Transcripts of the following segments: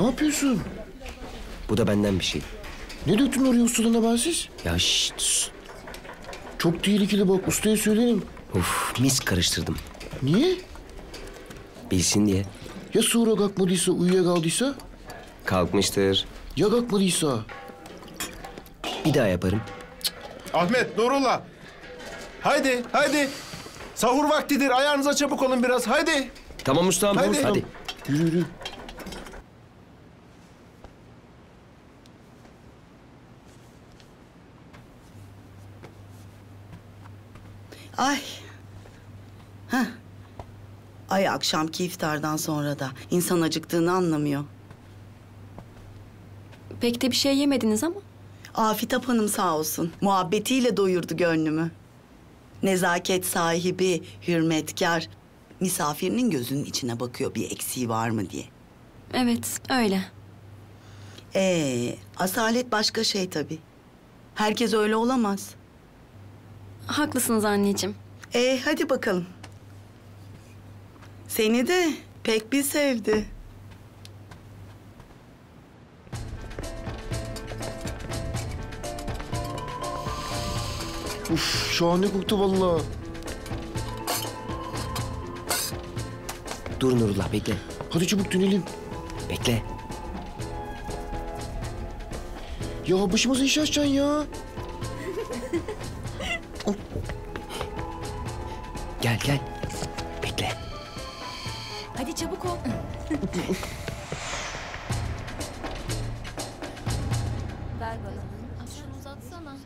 Ne yapıyorsun? Bu da benden bir şey. Ne döktün oraya ustalığına bensiz? Ya şşt. Çok tehlikeli bak, ustaya söylerim. Uf, mis karıştırdım. Niye? Bilsin diye. Ya sonra kalkmadıysa, uyuyakaldıysa? Kalkmıştır. Ya kalkmadıysa? Bir daha yaparım. Ahmet, Nurullah. Haydi, haydi. Sahur vaktidir. Ayağınıza çabuk olun biraz. Haydi. Tamam ustam. Hadi. Hadi. Yürü yürü. Ay. Heh. Ay akşamki iftardan sonra da insan acıktığını anlamıyor. Pek de bir şey yemediniz ama. Afitap Hanım sağ olsun. Muhabbetiyle doyurdu gönlümü. Nezaket sahibi, hürmetkar. Misafirinin gözünün içine bakıyor bir eksiği var mı diye. Evet, öyle. Asalet başka şey tabii. Herkes öyle olamaz. Haklısınız anneciğim. Hadi bakalım. Seni de pek bir sevdi. Uf, şahane koktu vallahi. Dur Nurullah, bekle. Hadi çabuk dönelim. Bekle. Ya başımıza iş açacaksın ya. Gel gel. Bekle. Hadi çabuk ol. Ver bana. Şunu uzatsana.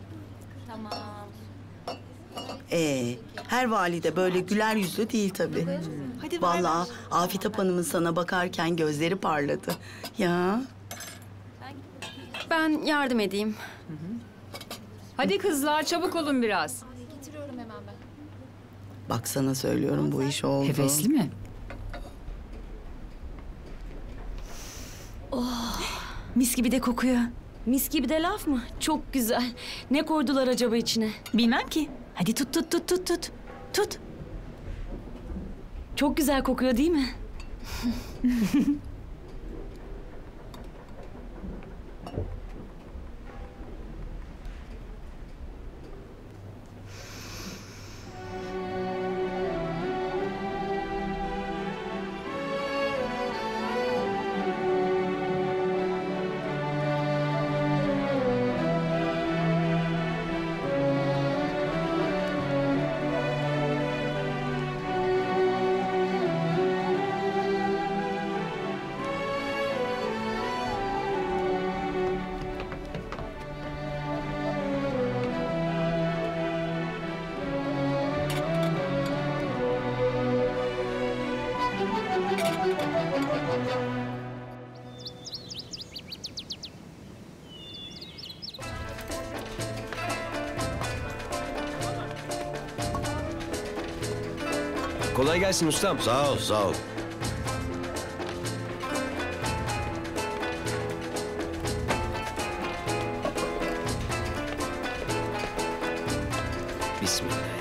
Tamam. Her valide böyle güler yüzlü değil tabii. Hadi Vallahi Afitap Hanım'ın sana bakarken gözleri parladı. Ya. Ben yardım edeyim. Hadi kızlar çabuk olun biraz. Getiriyorum hemen ben. Bak sana söylüyorum bu iş oldu. Hevesli mi? Mis gibi de kokuyor. Mis gibi de laf mı? Çok güzel. Ne koydular acaba içine? Bilmem ki. Hadi tut. Tut. Çok güzel kokuyor değil mi? Kolay gelsin ustam. Sağ ol, sağ ol. Bismillahirrahmanirrahim.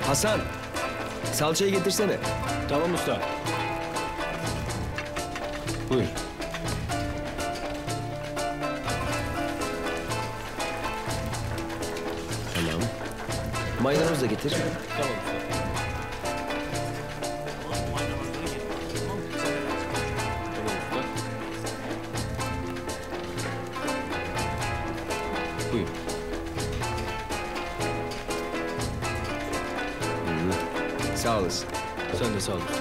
Hasan, salçayı getirsene. Tamam usta. Buyur. Tamam. Maydanoz da getir. Tamam usta. Buyur. Sağ olasın. Sen de sağ ol usta.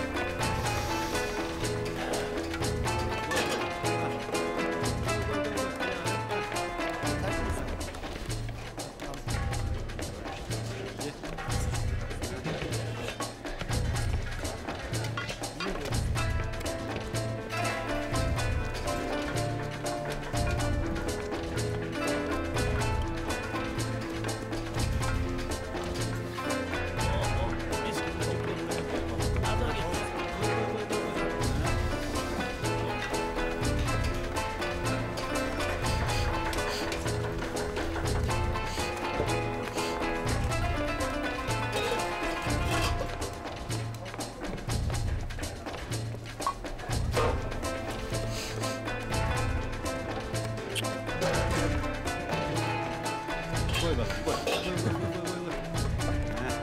Koy bak. Koy.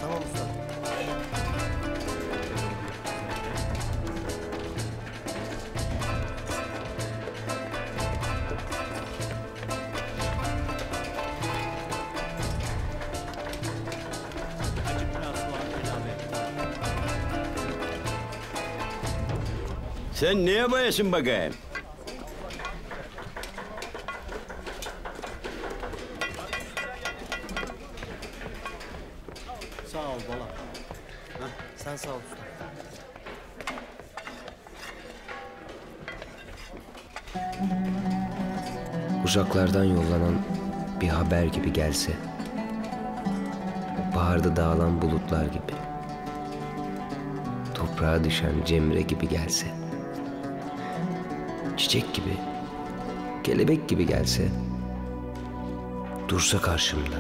Tamam usta. Sen neye bayasın bakayım? Sağ ol bala. Sen sağ ol usta. Uzaklardan yollanan bir haber gibi gelse. Baharda dağılan bulutlar gibi. Toprağa düşen cemre gibi gelse. Çiçek gibi, kelebek gibi gelse. Dursa karşımda.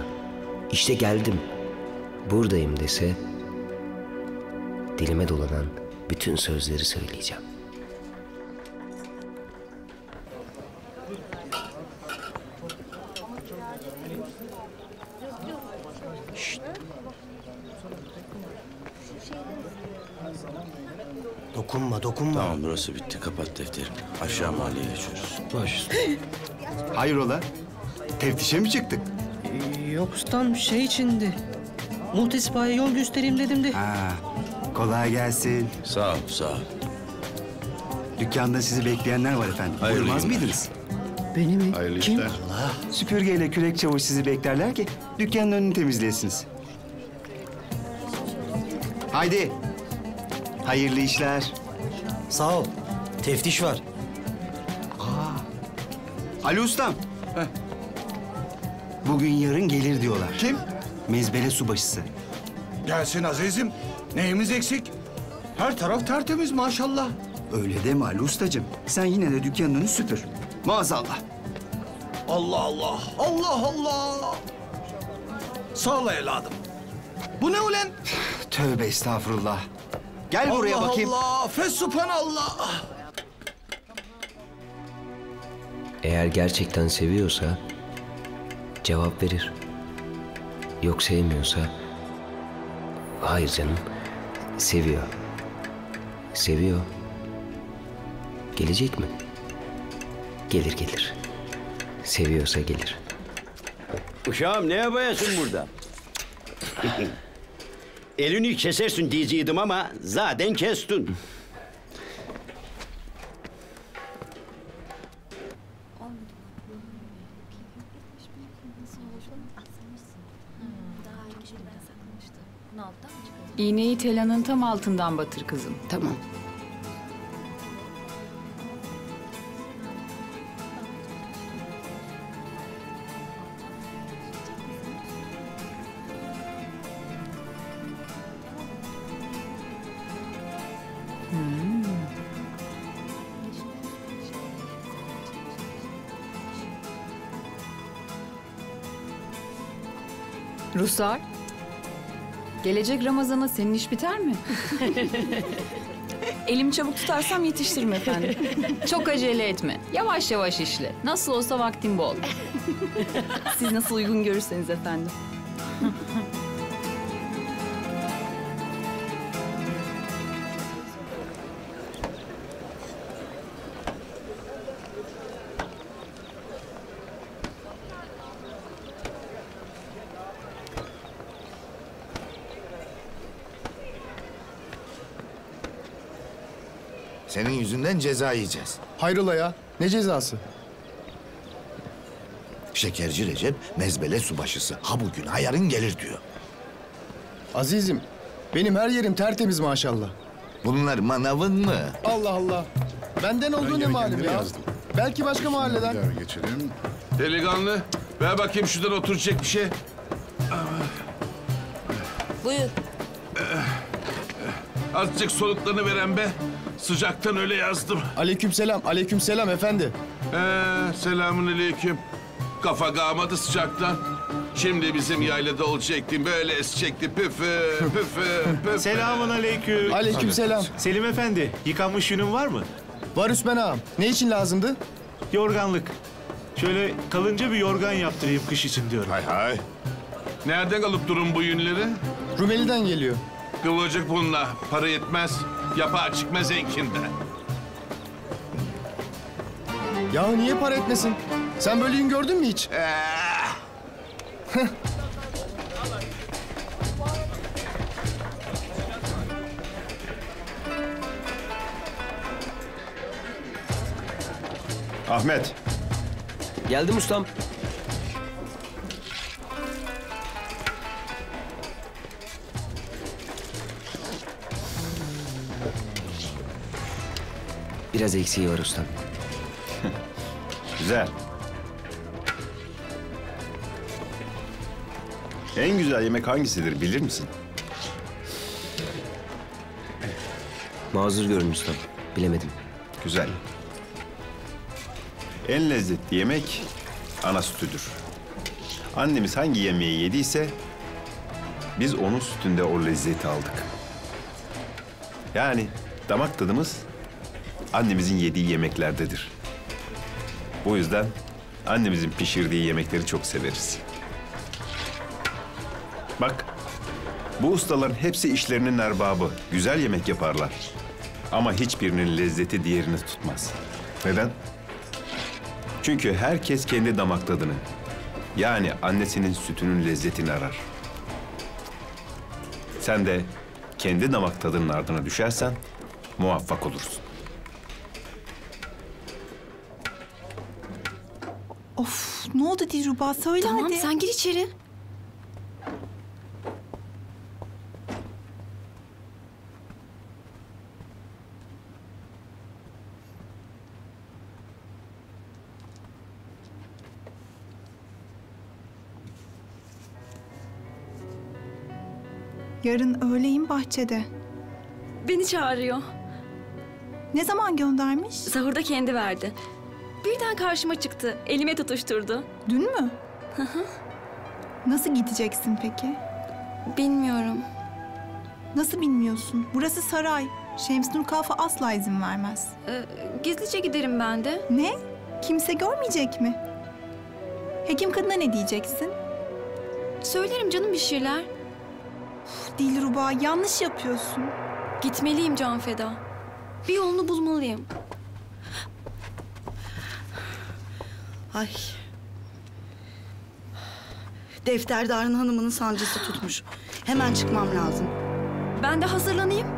İşte geldim, buradayım dese. Dilime dolanan bütün sözleri söyleyeceğim. Dokunma, dokunma. Tamam burası bitti. Kapat defterini. Aşağı mahalleye geçiyoruz. Baş Hayrola? Teftişe mi çıktık? Yok ustam şey içindi. Muhtesipa'ya yol göstereyim dedim de. Ha, kolay gelsin. Sağ ol, sağ ol. Dükkanda sizi bekleyenler var efendim. Hayırlı Buyurmaz günler. mıydınız? Beni mi? Hayırlı Kim? işler. Süpürgeyle kürek çavuş sizi beklerler ki dükkanın önünü temizleyesiniz. Haydi. Hayırlı işler. Sağ ol. Teftiş var. Ali ustam. Bugün yarın gelir diyorlar. Kim? Mezbele subaşısı. Gelsin azizim. Neyimiz eksik? Her taraf tertemiz maşallah. Öyle deme Ali ustacığım. Sen yine de dükkanın önünü süpür. Maazallah. Allah Allah. Allah Allah. Sağ ol evladım. Bu ne ulen? Tövbe estağfurullah. Gel buraya Allah bakayım. Allah. Fesubhanallah. Eğer gerçekten seviyorsa cevap verir. Yok sevmiyorsa hayır canım seviyor. Seviyor. Gelecek mi? Gelir gelir. Seviyorsa gelir. Uşağım neye bayasın burada? Elini kesersin diyeceydim ama zaten kestin. İğneyi telanın tam altından batır kızım. Tamam. Ruslar, gelecek Ramazan'a senin iş biter mi? Elim çabuk tutarsam yetiştiririm efendim. Çok acele etme. Yavaş yavaş işle. Nasıl olsa vaktin bol. Siz nasıl uygun görürseniz efendim. Senin yüzünden ceza yiyeceğiz. Hayrola ya? Ne cezası? Şekerci Recep mezbele subaşısı. Ha bugün ha yarın gelir diyor. Azizim, benim her yerim tertemiz maşallah. Bunlar manavın mı? Allah Allah. Benden olduğu ne malum ya? Belki başka mahalleden. Geçelim. Delikanlı. Ver bakayım şuradan oturacak bir şey. Buyur. Azıcık soluklarını veren be. Sıcaktan öyle yazdım. Aleykümselam, aleykümselam efendi. Selamünaleyküm. Kafa kalmadı sıcaktan. Şimdi bizim yaylada olacaktım. Böyle esecekti. Püfü, püfü, püfü. Selamun aleyküm. Aleykümselam. Selim efendi, yıkanmış yünün var mı? Var Üsmen ağam. Ne için lazımdı? Yorganlık. Şöyle kalınca bir yorgan yaptırayım kış için diyorum. Hay hay. Nereden alıp durun bu yünleri? Rumeli'den geliyor. Kıvırcık bununla. Para yetmez. Yapar çıkmaz enkinde. Ya niye para etmesin? Sen böyle yün gördün mü hiç? Ahmet. Geldim ustam. Biraz eksiği var ustam. Güzel. En güzel yemek hangisidir bilir misin? Mazur görün ustam. Bilemedim. Güzel. En lezzetli yemek ana sütüdür. Annemiz hangi yemeği yediyse biz onun sütünde o lezzeti aldık. Yani damak tadımız annemizin yediği yemeklerdedir. Bu yüzden annemizin pişirdiği yemekleri çok severiz. Bak, bu ustaların hepsi işlerinin erbabı. Güzel yemek yaparlar. Ama hiçbirinin lezzeti diğerini tutmaz. Neden? Çünkü herkes kendi damak tadını, yani annesinin sütünün lezzetini arar. Sen de kendi damak tadının ardına düşersen muvaffak olursun. Of, ne oldu Dilruba? Söyle Tamam, hadi. sen gir içeri. Yarın öğleyin bahçede. Beni çağırıyor. Ne zaman göndermiş? Sahurda kendi verdi. Birden karşıma çıktı. Elime tutuşturdu. Dün mü? Nasıl gideceksin peki? Bilmiyorum. Nasıl bilmiyorsun? Burası saray. Şemsnur Kalfa asla izin vermez. Gizlice giderim ben de. Ne? Kimse görmeyecek mi? Hekim kadına ne diyeceksin? Söylerim canım bir şeyler. Dilruba, yanlış yapıyorsun. Gitmeliyim Canfeda. Bir yolunu bulmalıyım. Ay. Defterdarın hanımının sancısı tutmuş. Hemen çıkmam lazım. Ben de hazırlanayım.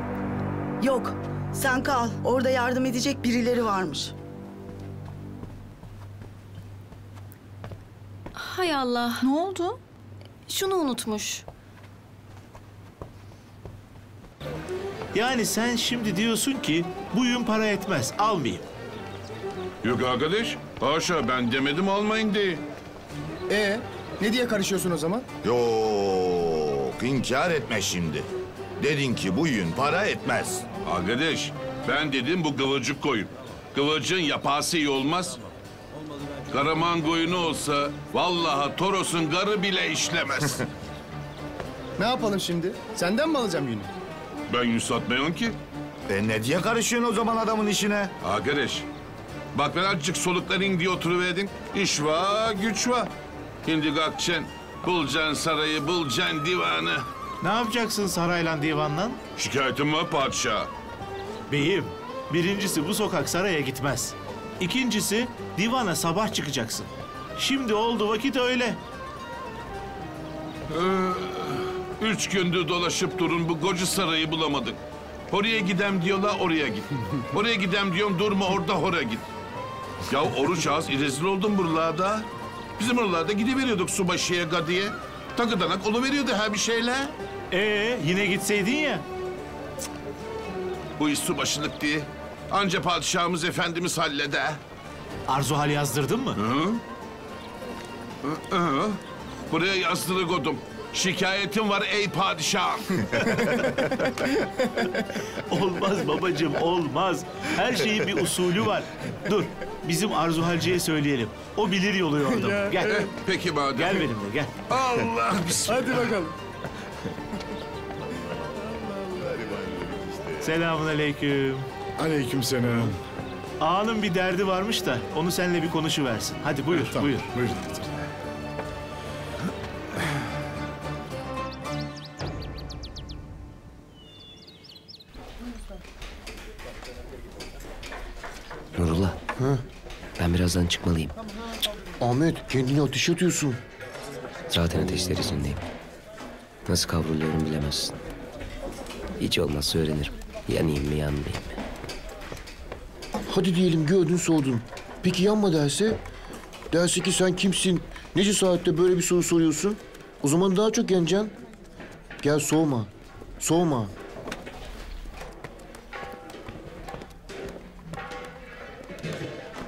Yok, sen kal. Orada yardım edecek birileri varmış. Hay Allah. Ne oldu? Şunu unutmuş. Yani sen şimdi diyorsun ki bu yün para etmez, almayayım. Yok arkadaş. Haşa ben demedim almayın diye. Ne diye karışıyorsun o zaman? Yok, inkar etme şimdi. Dedin ki bu yün para etmez. Arkadaş ben dedim bu kıvırcık koyun. Kıvırcığın yapası iyi olmaz. Karaman koyunu olsa vallahi Toros'un garı bile işlemez. Ne yapalım şimdi? Senden mi alacağım yünü? Ben yün satmayan ki. Ne diye karışıyorsun o zaman adamın işine? Arkadaş bak ben azıcık soluklanayım diye oturuverdin. İş var güç var. Şimdi kalkacaksın. Bulacaksın sarayı, bulacaksın divanı. Ne yapacaksın sarayla divanla? Şikayetim var padişah. Beyim, birincisi bu sokak saraya gitmez. İkincisi divana sabah çıkacaksın. Şimdi oldu vakit öyle. 3 gündür dolaşıp durun bu koca sarayı bulamadık. Oraya gidem diyorlar oraya git. Oraya gidem diyorum durma oraya git. Ya oruç ağız rezil oldum buralarda. Bizim oralarda gidiveriyorduk subaşıya gadiye. Takıdanak oluveriyordu her bir şeyle. Yine gitseydin ya. Bu iş subaşılık diye. Anca padişahımız efendimiz hallede. Arzu hal yazdırdın mı? Hı. Buraya yazdırı koydum. Şikayetim var ey padişahım. Olmaz babacığım, olmaz. Her şeyin bir usulü var. Dur, bizim Arzu Halci'ye söyleyelim. O bilir yolu yordam. Gel. Peki madem. Gel benimle, gel. Allah bismillah. Hadi bakalım. Selamünaleyküm. Aleykümselam. Ağanın bir derdi varmış da onu seninle bir konuşuversin. Hadi buyur, Tamam, buyur. Buyurun. Nurullah. Ben birazdan çıkmalıyım. Ahmet kendini ateş atıyorsun. Zaten ateşler içindeyim. Nasıl kavruluyorum bilemezsin. Hiç olmazsa öğrenirim. Yanayım mı yanmayayım mı? Hadi diyelim gördün soğudun. Peki yanma derse? Derse ki sen kimsin? Ne cesaretle böyle bir soru soruyorsun? O zaman daha çok yanacaksın. Gel soğuma. Soğuma.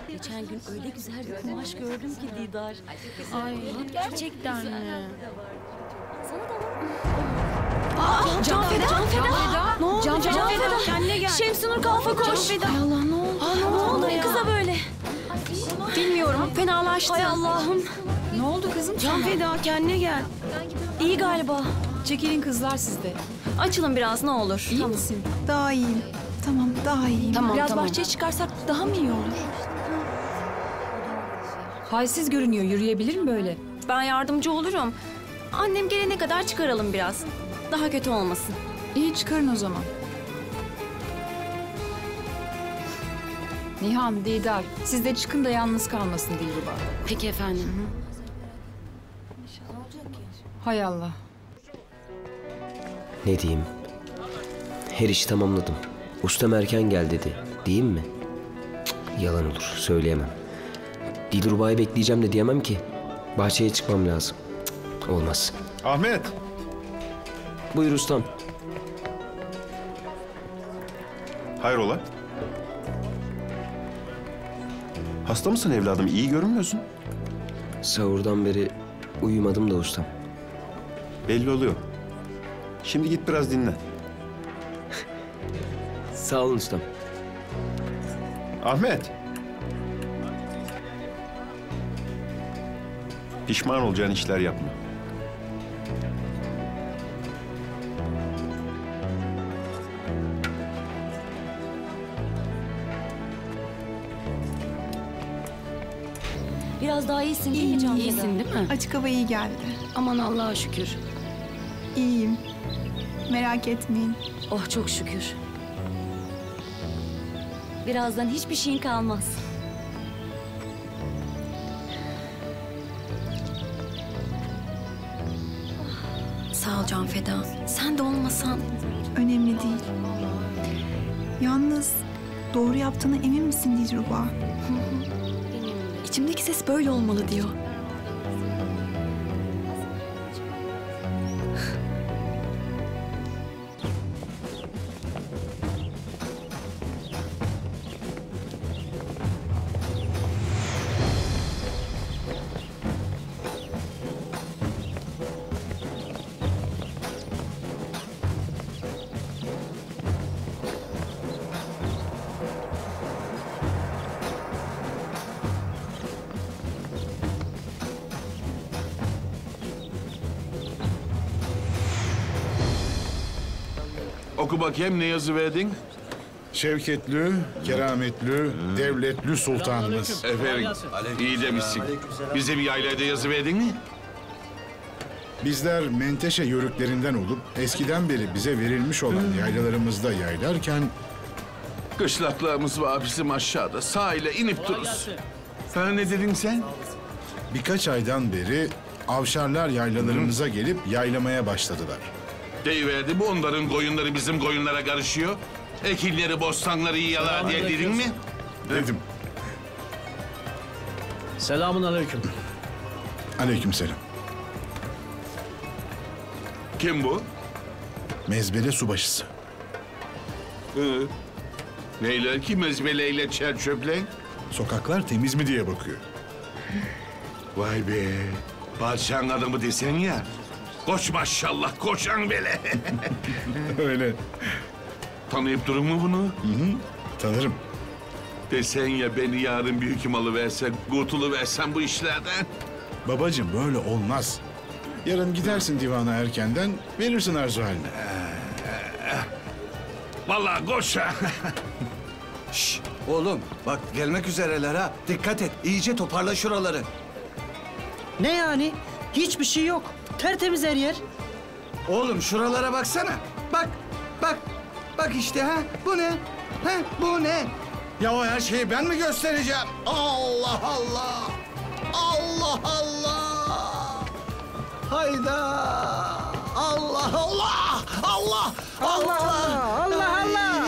Geçen gün öyle güzel bir kumaş gördüm ki Didar. Ay gerçekten mi? Sana da var. Can Feda. Ne oldu? Can Feda, kendine gel. Şemsinur kalfa koş. Can Feda. Ay Allah ne oldu? Ne oldu bu kıza böyle? Bilmiyorum. Fenalaştı. Hay Allah'ım. Ne oldu kızım? Can Feda kendine gel. İyi galiba. Çekilin kızlar sizde. Açılın biraz ne olur. İyi misin? Daha iyiyim. Tamam, daha iyiyim. Tamam Biraz tamam. bahçeye çıkarsak daha mı iyi olur? Halsiz görünüyor. Yürüyebilir mi böyle? Ben yardımcı olurum. Annem gelene kadar çıkaralım biraz. Daha kötü olmasın. İyi çıkarın o zaman. Nihan, Didar, siz de çıkın da yalnız kalmasın Dilruba. Peki efendim. Hay Allah. Ne diyeyim? Her işi tamamladım. Ustam erken gel dedi. Diyeyim mi? Cık, yalan olur. Söyleyemem. Dilruba'yı bekleyeceğim de diyemem ki. Bahçeye çıkmam lazım. Cık, olmaz. Ahmet. Buyur ustam. Hayrola? Hasta mısın evladım? İyi görünmüyorsun. Sahurdan beri uyumadım da ustam. Belli oluyor. Şimdi git biraz dinle. Sağ olun ustam. Ahmet. Pişman olacağın işler yapma. Biraz daha iyisin değil mi Can Feda? İyisin değil mi? Açık hava iyi geldi. Aman Allah'a şükür. İyiyim. Merak etmeyin. Oh çok şükür. Birazdan hiçbir şeyin kalmaz. Sağ ol Can Feda. Sen de olmasan. Önemli değil. Yalnız doğru yaptığına emin misin Dilruba? İçimdeki ses böyle olmalı diyor. Oku bakayım ne yazı verdin? Şevketli, kerametli, devletli sultanımız. Efendim, iyi demişsin. Bize bir yaylayda yazı verdin mi? Bizler Menteşe yörüklerinden olup eskiden beri bize verilmiş olan yaylalarımızda yaylarken Kışlaklarımız var bizim aşağıda. Sahile inip dururuz. Ha, ne dedin sen? birkaç aydan beri avşarlar yaylalarımıza gelip yaylamaya başladılar. Deyiverdi bu onların koyunları bizim koyunlara karışıyor. Ekilleri, bostanları yiyorlar diye dedin mi? Dedim. Selamun aleyküm. Aleykümselam. Kim bu? Mezbele subaşısı. Neyler ki mezbeleyle çer çöple? Sokaklar temiz mi diye bakıyor. Vay be. Padişahın adamı desen ya. Koç maşallah, koçan bele. Öyle. Tanıyıp durun mu bunu? Tanırım. Desen ya beni yarın büyük imalı versen, kurtuluversen bu işlerden. Babacığım böyle olmaz. Yarın gidersin divana erkenden, verirsin arzu haline. Vallahi koç ha. Şşş, Oğlum bak gelmek üzereler ha. Dikkat et. İyice toparla şuraları. Ne yani? Hiçbir şey yok. Tertemiz her yer. Oğlum şuralara baksana. Bak, bak. Bak işte ha. Bu ne? Ha, bu ne? Ya o her şeyi ben mi göstereceğim? Allah Allah. Allah Allah. Hayda. Allah Allah. Allah. Allah. Allah Allah.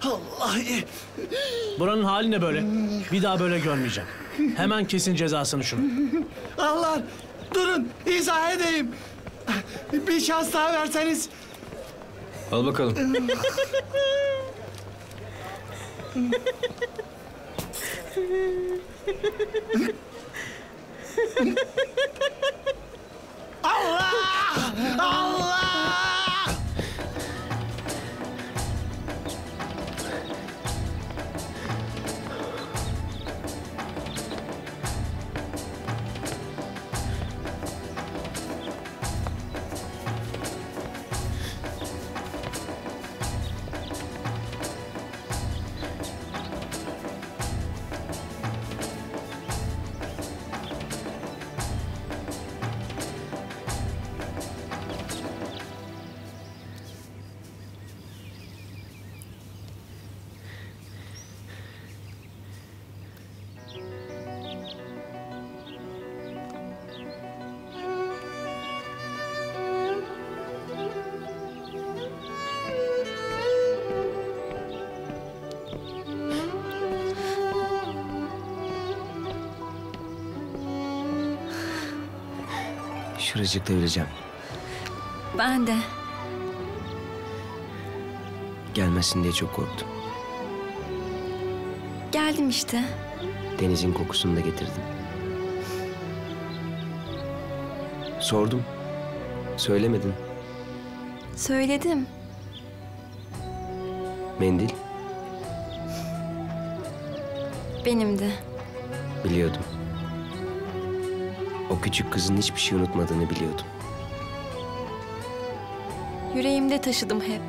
Allah. Buranın hali ne böyle? Bir daha böyle görmeyeceğim. Hemen kesin cezasını şunu. Allah. Durun. İzah edeyim. Bir şans daha verseniz. Al bakalım. Allah! Allah! Şuracıkta öleceğim. Ben de. Gelmesin diye çok korktum. Geldim işte. Denizin kokusunu da getirdim. Sordum. Söylemedin. Söyledim. Mendil. Benim de. Biliyordum. O küçük kızın hiçbir şey unutmadığını biliyordum. Yüreğimde taşıdım hep.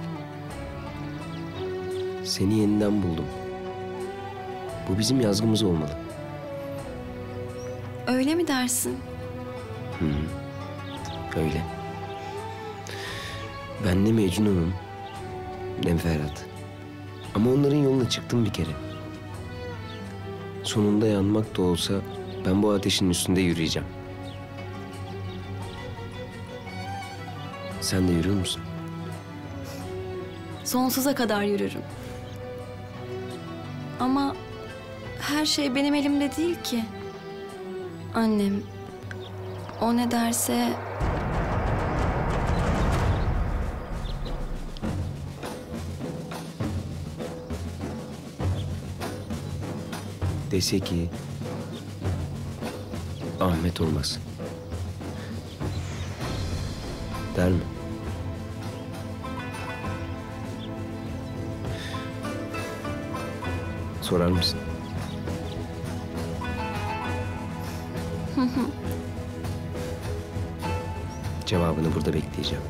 Seni yeniden buldum. Bu bizim yazgımız olmalı. Öyle mi dersin? Hı, öyle. Ben ne Mecnun'um, ne Ferhat. Ama onların yoluna çıktım bir kere. Sonunda yanmak da olsa ben bu ateşin üstünde yürüyeceğim. Sen de yürür müsün? Sonsuza kadar yürürüm. Ama her şey benim elimde değil ki. Annem, o ne derse... Dese ki Ahmet olmaz. Der mi? Sorar mısın? Cevabını burada bekleyeceğim.